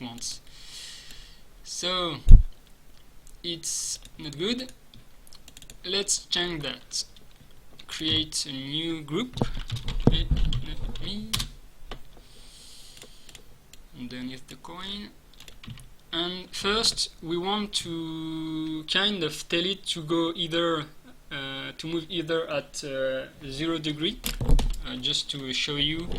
wants. So it's not good. Let's change that. Create a new group. Not me. Underneath the coin. And first we want to kind of tell it to go either to move either at 0 degree, just to show you.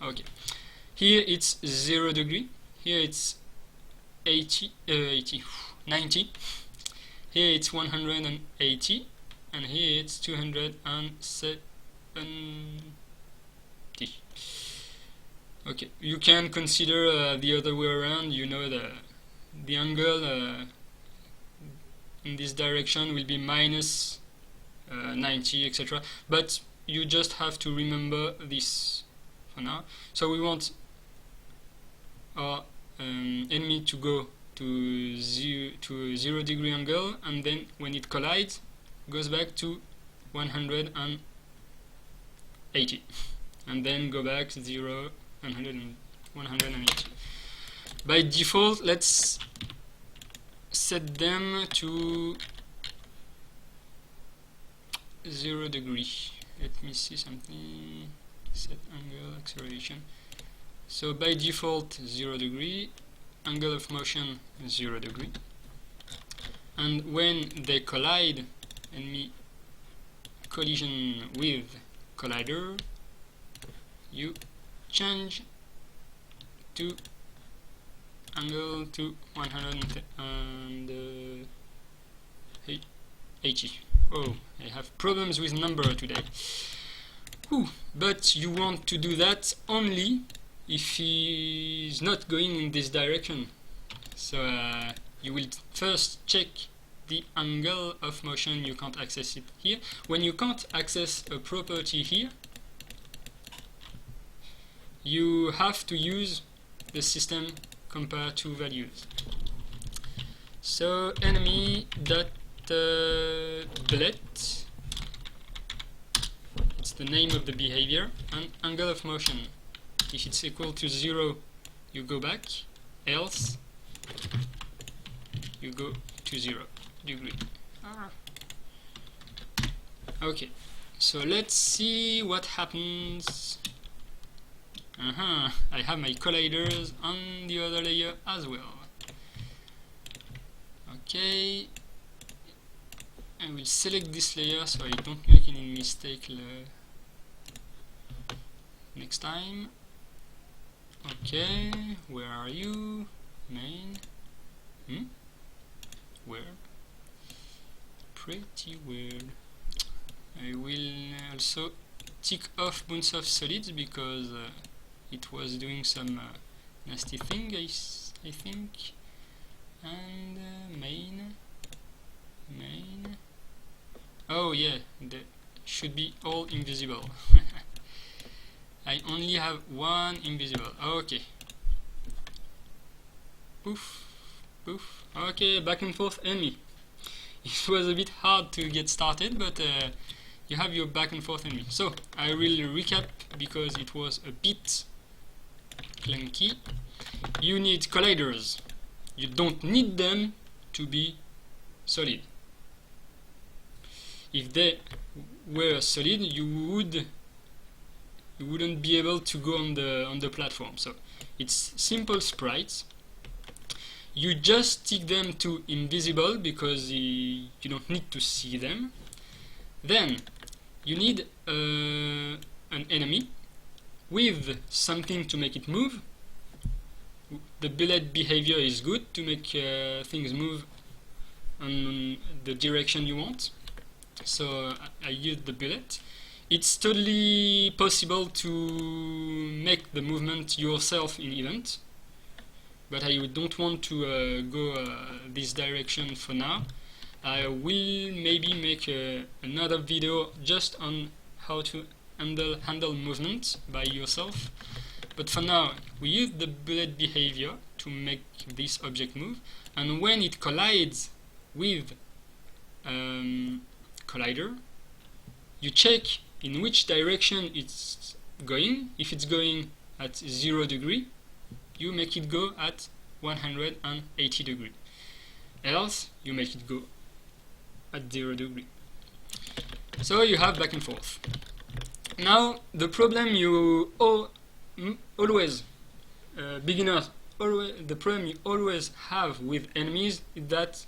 Okay, here it's 0 degree, here it's 90, here it's 180, and here it's 270. Okay, you can consider the other way around. You know, the angle in this direction will be minus 90, etc. But you just have to remember this for now. So we want our enemy to go to a 0 degree angle, and then when it collides, goes back to 180, and then go back to 0, 180. By default, let's set them to 0 degree. Let me see something. Set angle, acceleration. So by default 0 degree, angle of motion 0 degree, and when they collide, enemy collision with collider, you change to angle to 180. Oh, I have problems with number today. Whew. But you want to do that only if he is not going in this direction. So you will first check the angle of motion. You can't access it here. When you can't access a property here, you have to use the system compare two values. So enemy dot bullet, it's the name of the behavior, and angle of motion. If it's equal to 0, you go back, else you go to 0 degree. Okay, so let's see what happens. I have my colliders on the other layer as well. Okay, I will select this layer so I don't make any mistake next time. Okay, where are you? Main. Weird. Pretty weird. I will also tick off bounce of solids because it was doing some nasty thing, I think. And main. Oh yeah, they should be all invisible. I only have one invisible. Okay. Poof, poof. Okay, back and forth enemy. It was a bit hard to get started, but you have your back and forth enemy. So I will recap because it was a bit clunky. You need colliders. You don't need them to be solid. If they were solid, you wouldn't be able to go on the platform. So it's simple sprites. You just stick them to invisible because you don't need to see them. Then you need an enemy with something to make it move. The bullet behavior is good to make things move in the direction you want. So I use the bullet. It's totally possible to make the movement yourself in event, but I don't want to go this direction for now. I will maybe make another video just on how to handle movement by yourself. But for now, we use the bullet behavior to make this object move, and when it collides with collider, you check in which direction it's going. If it's going at 0 degree, you make it go at 180 degree. Else, you make it go at 0 degree. So you have back and forth. Now, the problem you always, beginners, the problem you always have with enemies is that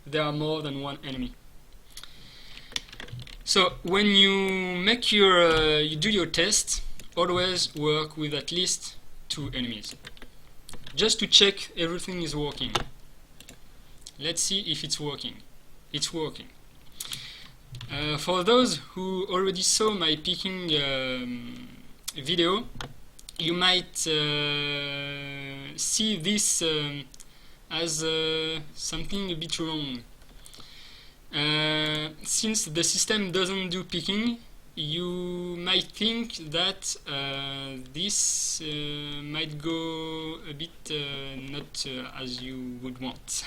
there are more than one enemy. So when you make your you do your test, always work with at least 2 enemies, just to check everything is working. Let's see if it's working. It's working. For those who already saw my picking video, you might see this as something a bit wrong. Since the system doesn't do picking, you might think that this might go a bit not as you would want.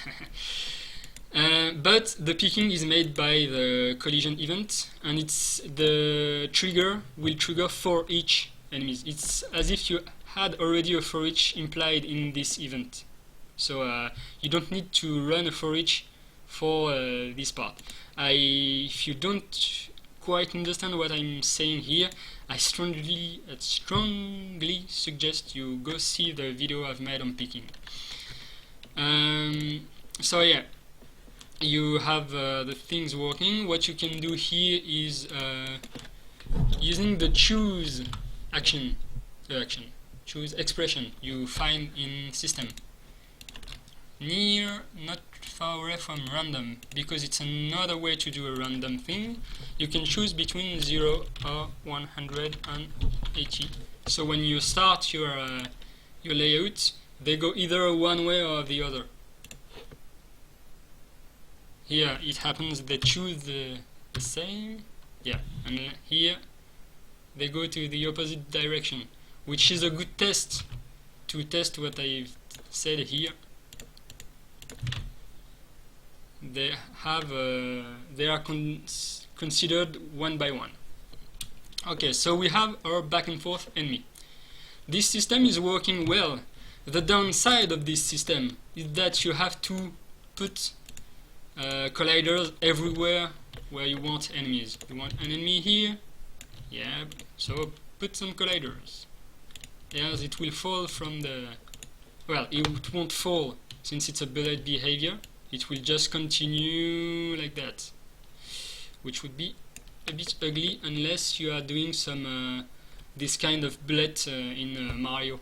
But the picking is made by the collision event, and the trigger will trigger for each enemies. It's as if you had already a for each implied in this event. So you don't need to run a for each for this part. If you don't quite understand what I'm saying here, I strongly suggest you go see the video I've made on picking. So yeah, you have the things working. What you can do here is using the choose choose expression you find in system. Near, not far away from random, because it's another way to do a random thing. You can choose between 0 or 180. So when you start your layout, they go either one way or the other. Here it happens they choose the same, yeah, and here they go to the opposite direction, which is a good test to test what I've said here. They are considered one by one. Okay, so we have our back and forth enemy. This system is working well. The downside of this system is that you have to put colliders everywhere where you want enemies. You want an enemy here, yeah, so put some colliders. Else it will fall from the... well, it won't fall since it's a bullet behavior. It will just continue like that, which would be a bit ugly unless you are doing some this kind of bullet in Mario,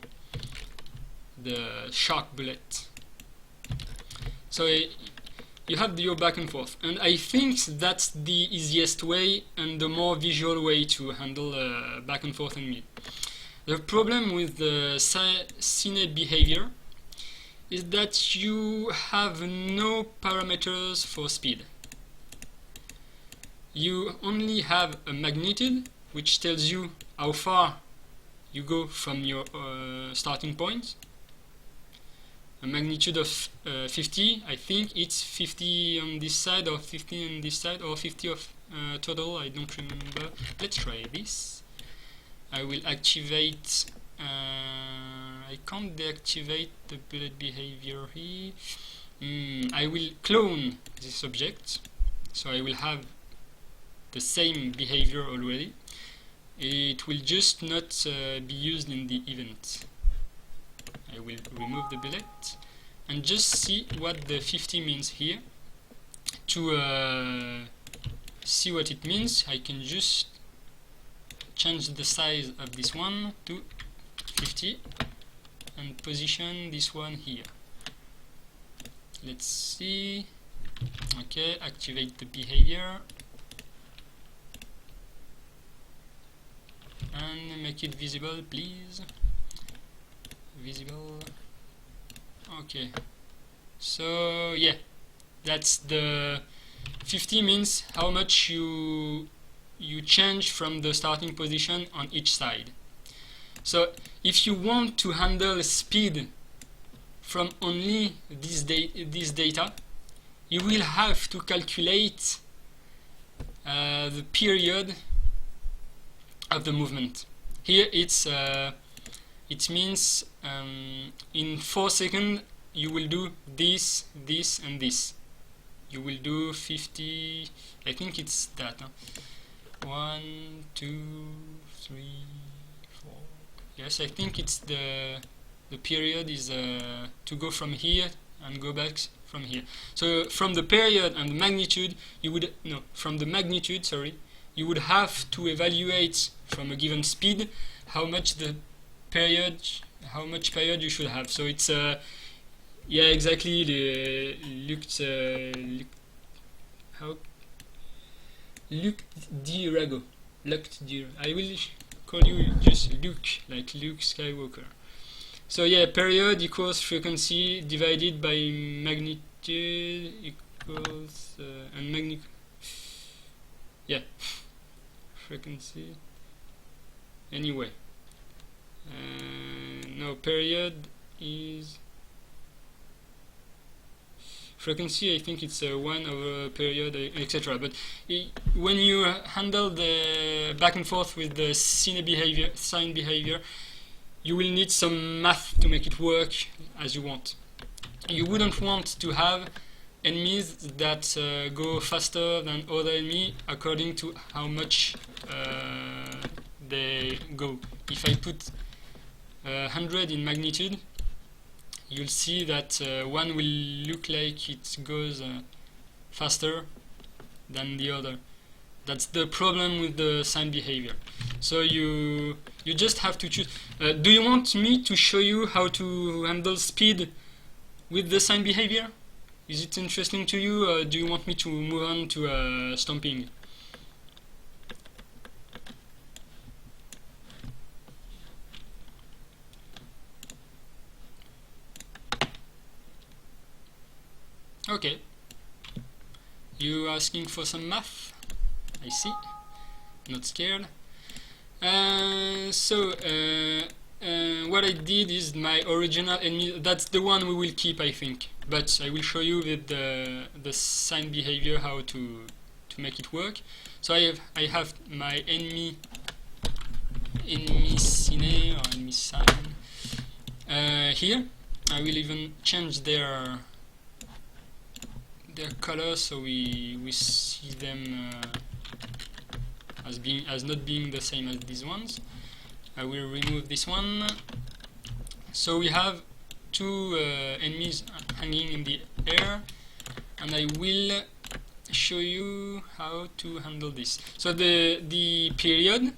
the shark bullet. So you have your back and forth, and I think that's the easiest way and the more visual way to handle back and forth enemy. The problem with the Cine behavior is that you have no parameters for speed. You only have a magnitude, which tells you how far you go from your starting point. A magnitude of 50, I think it's 50 on this side or 50 on this side, or 50 of total, I don't remember. Let's try this. I will activate... I can't deactivate the bullet behavior here. I will clone this object, so I will have the same behavior already. It will just not be used in the event. I will remove the bullet and just see what the 50 means here. To see what it means, I can just change the size of this one to 50 and position this one here. Let's see. Okay, activate the behavior and make it visible, please. Visible. Okay, so yeah, that's the 50 means how much you change from the starting position on each side. So if you want to handle speed from only this data, you will have to calculate the period of the movement. Here it means in 4 seconds you will do this, this, and this. You will do 50. I think it's that. Huh? 1, 2, 3, 4. Yes, I think it's the period is to go from here and go back from here. So from the period and the magnitude, you would from the magnitude, sorry, you would have to evaluate from a given speed how much period you should have. So it's yeah, exactly. Luke Dirago. I will call you just Luke, like Luke Skywalker. So yeah, period equals frequency divided by magnitude equals and magnitude. Yeah, frequency. Anyway, no, period is frequency. I think it's 1 over period, etc. But when you handle the back and forth with the sine behavior, you will need some math to make it work as you want. You wouldn't want to have enemies that go faster than other enemies according to how much they go. If I put 100 in magnitude, you'll see that one will look like it goes faster than the other. That's the problem with the sine behavior. So you just have to choose. Do you want me to show you how to handle speed with the sine behavior? Is it interesting to you, or do you want me to move on to stomping? Okay. You asking for some math? I see. Not scared. What I did is my original enemy. That's the one we will keep, I think. But I will show you with the sine behavior how to make it work. So I have my enemy sine or enemy sine here. I will even change their color so we see them as not being the same as these ones. I will remove this one. So we have two enemies hanging in the air, and I will show you how to handle this. So the period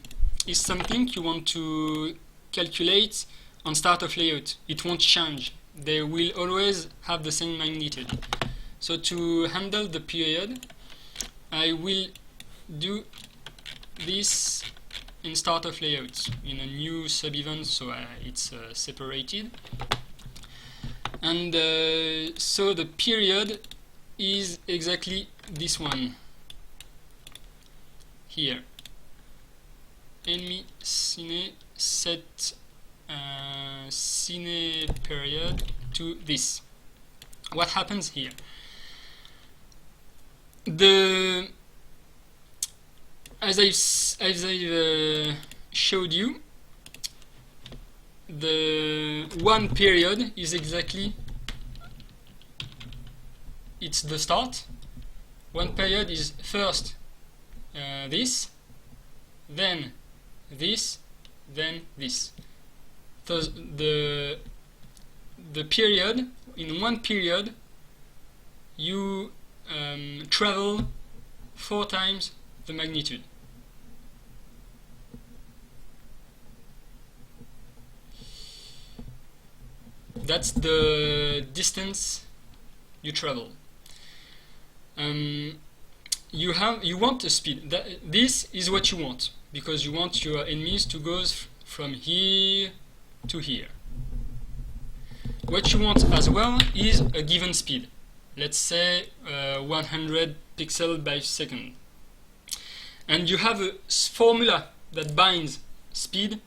is something you want to calculate on start of layout. It won't change. They will always have the same magnitude. So to handle the period, I will do this in start of layout in a new sub-event, so it's separated. And so the period is exactly this one here. Enemy sine set sine period to this. What happens here? As I've showed you, the one period is exactly, it's the start. One period is first this, then this, then this. So the period, in one period, you travel 4 times the magnitude. That's the distance you travel. You want a speed. This is what you want, because you want your enemies to go from here to here. What you want as well is a given speed. Let's say 100 pixels by second. And you have a formula that binds speed,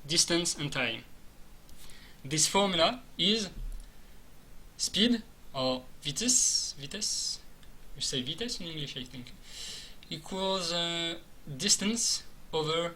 distance, and time. This formula is speed, or vitesse, you say vitesse in English, I think, equals distance over